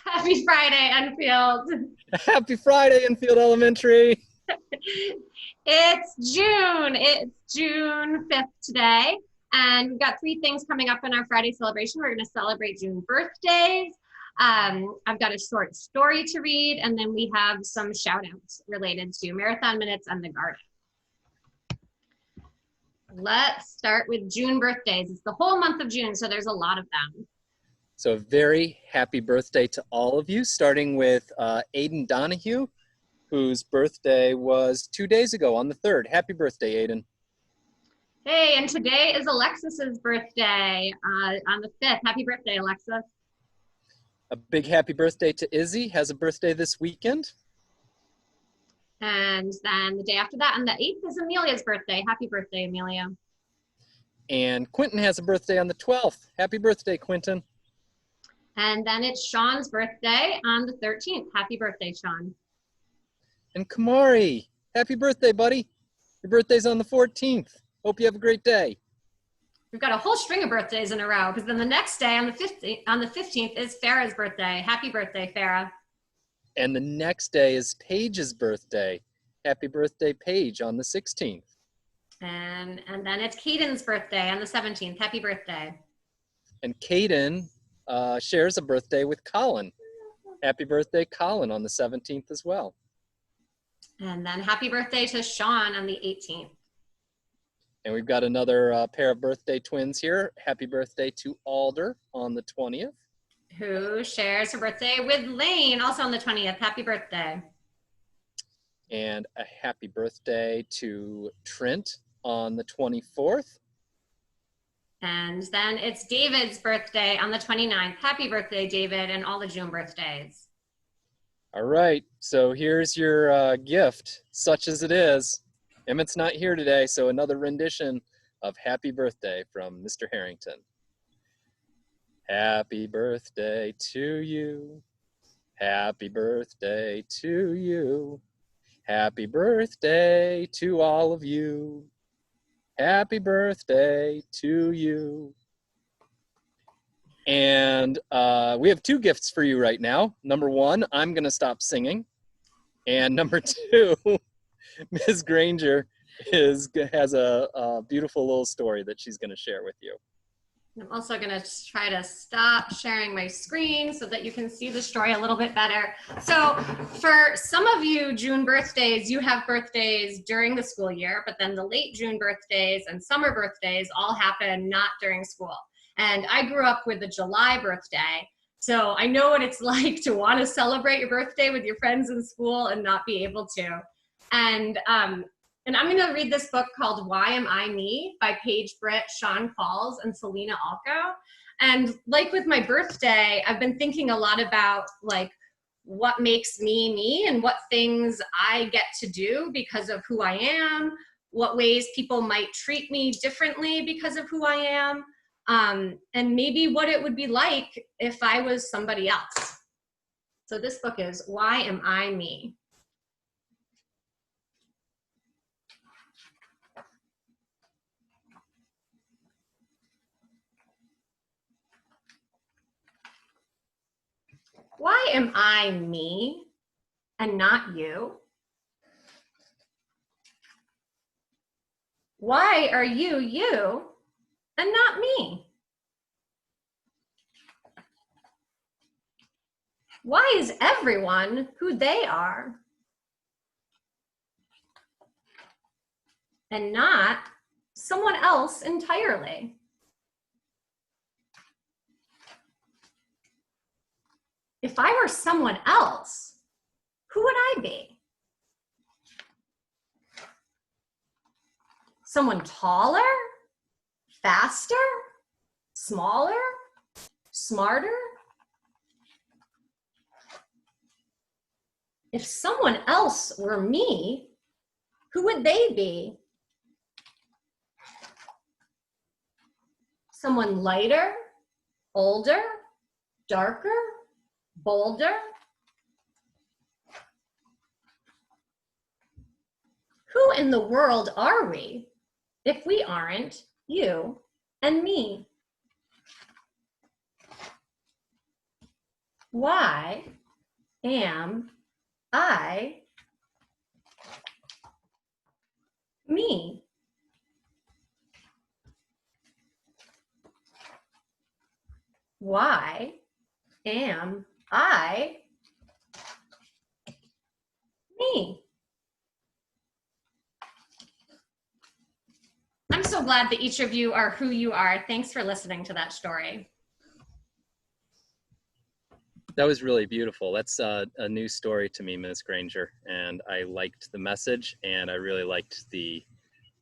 Happy Friday, Enfield. Happy Friday, Enfield Elementary. It's June. It's June 5th today. And we've got three things coming up in our Friday celebration. We're going to celebrate June birthdays. I've got a short story to read, and then we have some shout outs related to Marathon Minutes and the Garden. Let's start with June birthdays. It's the whole month of June, so there's a lot of them. So a very happy birthday to all of you, starting with Aiden Donahue, whose birthday was 2 days ago on the 3rd. Happy birthday, Aiden. Hey, and today is Alexis's birthday on the 5th. Happy birthday, Alexis. A big happy birthday to Izzy, has a birthday this weekend. And then the day after that, on the 8th, is Amelia's birthday. Happy birthday, Amelia. And Quentin has a birthday on the 12th. Happy birthday, Quentin. And then it's Sean's birthday on the 13th. Happy birthday, Sean. And Kamari, happy birthday, buddy. Your birthday's on the 14th. Hope you have a great day. We've got a whole string of birthdays in a row, because then the next day on the 15th is Farah's birthday. Happy birthday, Farah. And the next day is Paige's birthday. Happy birthday, Paige, on the 16th. And then it's Caden's birthday on the 17th. Happy birthday. And Caden shares a birthday with Colin. Happy birthday, Colin, on the 17th as well. And then happy birthday to Sean on the 18th. And we've got another pair of birthday twins here. Happy birthday to Alder on the 20th. Who shares her birthday with Lane, also on the 20th. Happy birthday. And a happy birthday to Trent on the 24th. And then it's David's birthday on the 29th. Happy birthday, David, and all the June birthdays. All right, so here's your gift, such as it is. Emmett's not here today, so another rendition of Happy Birthday from Mr. Harrington. Happy birthday to you. Happy birthday to you. Happy birthday to all of you. Happy birthday to you. And we have two gifts for you right now. Number one, I'm going to stop singing. And number two, Ms. Granger has a beautiful little story that she's going to share with you. I'm also going to try to stop sharing my screen so that you can see the story a little bit better. So for some of you June birthdays, you have birthdays during the school year, but then the late June birthdays and summer birthdays all happen not during school. And I grew up with a July birthday, so I know what it's like to want to celebrate your birthday with your friends in school and not be able to. And I'm going to read this book called Why Am I Me by Paige Britt, Sean Pauls, and Selena Alco. And like with my birthday, I've been thinking a lot about like what makes me me and what things I get to do because of who I am, what ways people might treat me differently because of who I am, and maybe what it would be like if I was somebody else. So this book is Why Am I Me? Why am I me and not you? Why are you you and not me? Why is everyone who they are and not someone else entirely? If I were someone else, who would I be? Someone taller, faster, smaller, smarter? If someone else were me, who would they be? Someone lighter, older, darker, bolder? Who in the world are we if we aren't you and me? Why am I me? Why am I me? I'm so glad that each of you are who you are. Thanks for listening to that story. That was really beautiful. That's a new story to me, Ms. Granger, and I liked the message, and I really liked the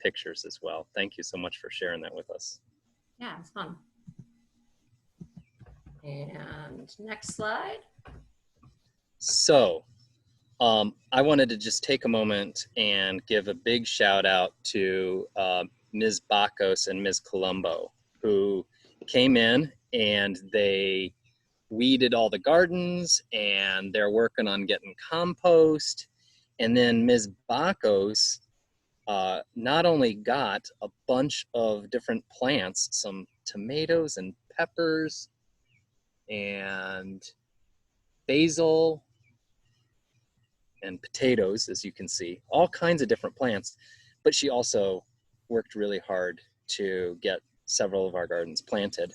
pictures as well. Thank you so much for sharing that with us. Yeah, it's fun. And next slide. So, I wanted to just take a moment and give a big shout out to Ms. Bacos and Ms. Colombo, who came in and they weeded all the gardens, and they're working on getting compost. And then Ms. Bacos not only got a bunch of different plants, some tomatoes and peppers and basil and potatoes, as you can see, all kinds of different plants. But she also worked really hard to get several of our gardens planted.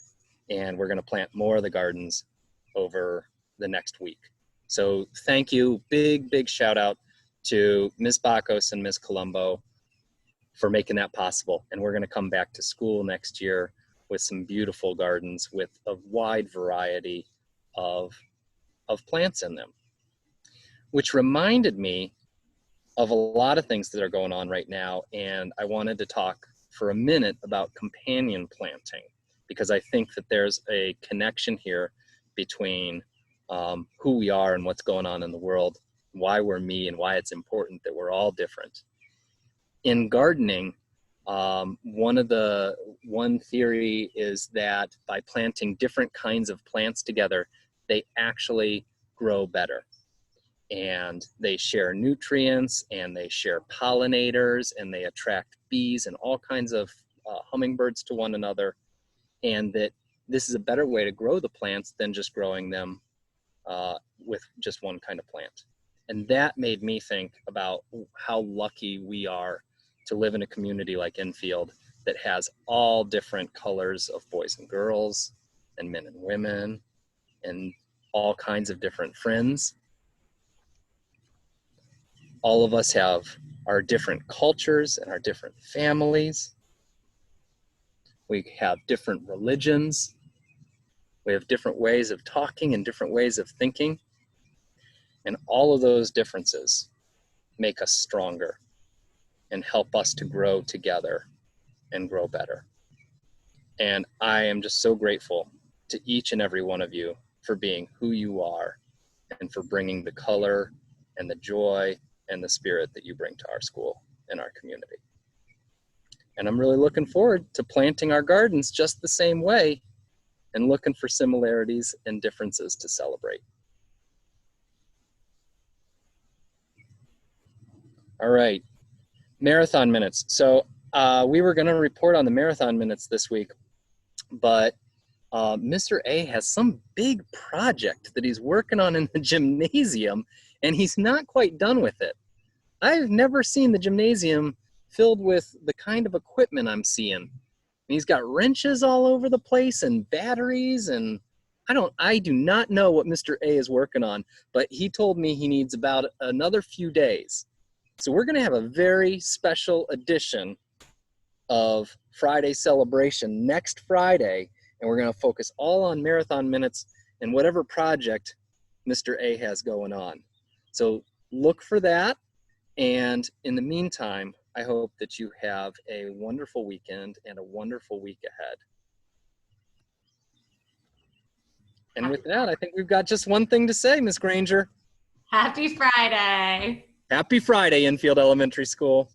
And we're going to plant more of the gardens over the next week. So thank you. Big, big shout out to Ms. Bacos and Ms. Colombo for making that possible. And we're going to come back to school next year with some beautiful gardens with a wide variety of plants in them. Which reminded me of a lot of things that are going on right now. And I wanted to talk for a minute about companion planting, because I think that there's a connection here between who we are and what's going on in the world, why we're me, and why it's important that we're all different. In gardening, one theory is that by planting different kinds of plants together, they actually grow better. And they share nutrients, and they share pollinators, and they attract bees and all kinds of hummingbirds to one another. And that this is a better way to grow the plants than just growing them with just one kind of plant. And that made me think about how lucky we are to live in a community like Enfield that has all different colors of boys and girls and men and women and all kinds of different friends. All of us have our different cultures and our different families. We have different religions. We have different ways of talking and different ways of thinking. And all of those differences make us stronger and help us to grow together and grow better. And I am just so grateful to each and every one of you for being who you are and for bringing the color and the joy and the spirit that you bring to our school and our community. And I'm really looking forward to planting our gardens just the same way and looking for similarities and differences to celebrate. All right, marathon minutes. So we were going to report on the marathon minutes this week, but Mr. A has some big project that he's working on in the gymnasium, and he's not quite done with it. I've never seen the gymnasium filled with the kind of equipment I'm seeing. And he's got wrenches all over the place and batteries, and I do not know what Mr. A is working on, but he told me he needs about another few days. So we're going to have a very special edition of Friday Celebration next Friday, and we're going to focus all on marathon minutes and whatever project Mr. A has going on. So look for that. And in the meantime, I hope that you have a wonderful weekend and a wonderful week ahead. And with that, I think we've got just one thing to say, Ms. Granger. Happy Friday. Happy Friday, Enfield Elementary School.